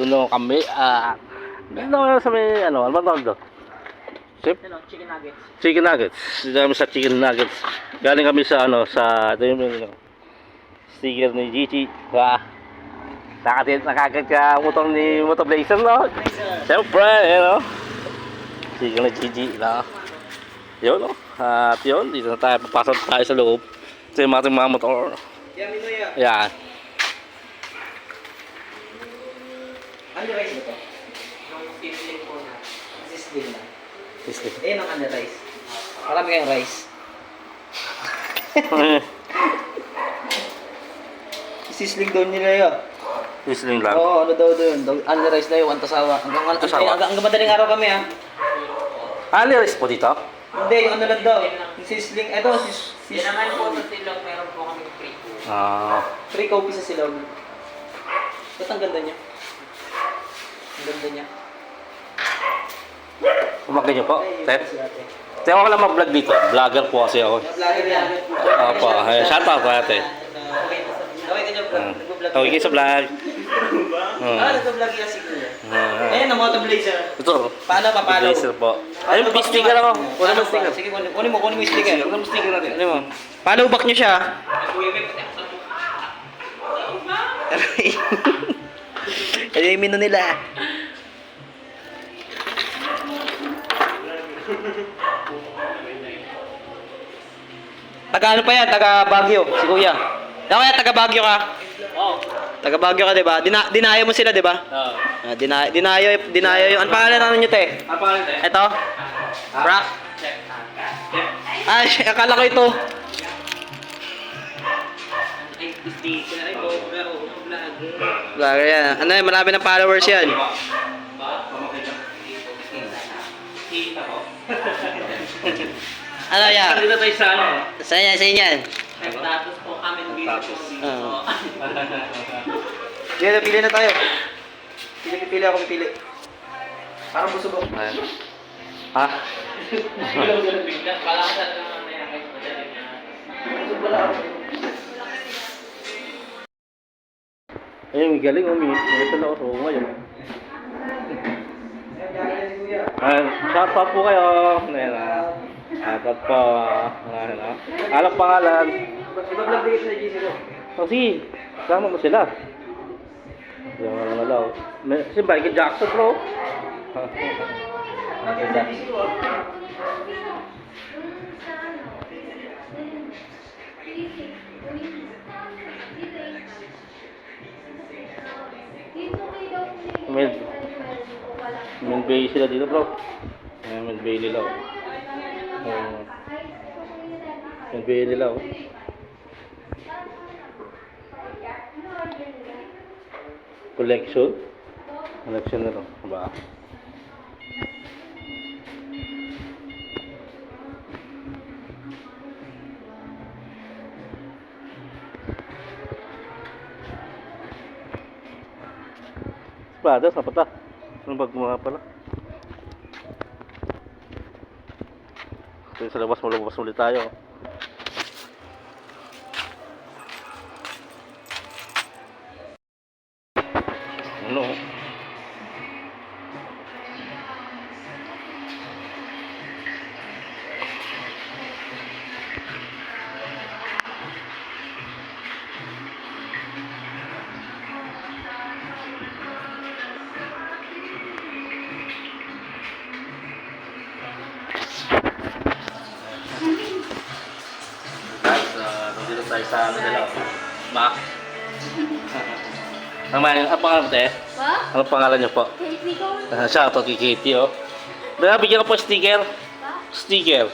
Ano kami, dito sa may, ano ba tawag doon? Chip? Ano, chicken nuggets. Chicken nuggets. Dito kami sa chicken nuggets. Galing kami sa, ano, ito yung, sticker ni Gigi. Nakagad ka motor ni Motoblazer, no? Siyempre, no? Sticker ni Gigi, no? Yun, no? At yun, dito na tayo, papasok tayo sa loob. Ito yung mga motor. Yan. Ano rice ito? Yung sizzling po na. Sizzling na. Sizzling. Ayan ang ano rice. Marami kayong rice. Sizzling daw nila yun. Sizzling lang. Oo, ano daw doon. Ano rice na yun, antasawa. Hanggang madaling araw kami ha. Rice po dito? Hindi, yung ano lang daw. Yung sizzling, eto, Yan naman po sa silog, meron po kami free po. free coffee sa silog. Ba't ang ganda niya? Ang ganda niya. Umaga niyo po, Ay, Tep? si ate. Tep, ako lang mag-vlog dito. Vlogger po kasi ako. Vlogger yan. Opo, shoutout po ate. Okay ka dyan, nag-vlog. Okay kayo sa vlog. Nag-vlog yan si Kuya. Ayan, ang Motoblazer. Ito. Paano papalo? Blazer po. Ayun, sticker ako. Wala mo sticker. Sige, kunin mo yung sticker. Wala mo sticker natin. Ano mo? Follow back nyo siya. Ano yung menu nila? Taga ano pa yan? Taga Baguio, si Kuya. Kaya taga Baguio ka? Oo. Taga Baguio ka, 'di ba? Dinayo mo sila, 'di ba? Oo. Dinayo yung ano pangalan ano nyo, te? Ano pa rin eh? Ito? Rock? Ay, akala ko ito. Ay, sticker. Ay, pero vlog. Vlogger yan. Ano yan, marami ng followers yan. Kita ko. Ano yan? Dito tayo sa ano? Saan yan? Saan yan? Nagtatos po kami ng video po dito. Oo. Sige, pili na tayo. Pili ako, pipili. Parang busog ako. Ha? Gulaw-gulaw bigla. Palakasan lang ang mayakay ko dyan. Busog pala ako. Ayun, galing. Ito na ako. Ngayon. Shoutout po kayo. Ayan na. Shoutout po. Ayan na. Alam pangalan. Iba-vlog dito sa GC ko. Sige, sama mo sila. Yung mga nalaw. Si Michael Jackson, bro. May bay sila dito, bro. May bay nila. May bay nila. Collection na rin. Ba? Brothers, napata. Ano ba gumawa pala? Ito sa labas, malabas ulit tayo. Ano? Guys, nandito tayo sa ano nila. Mac. Ang pangalan mo, te? What? Ano pangalan niyo po? Kate Nicole? Shoutout kay Katie, oh. Bigyan ko po sticker. What? Sticker.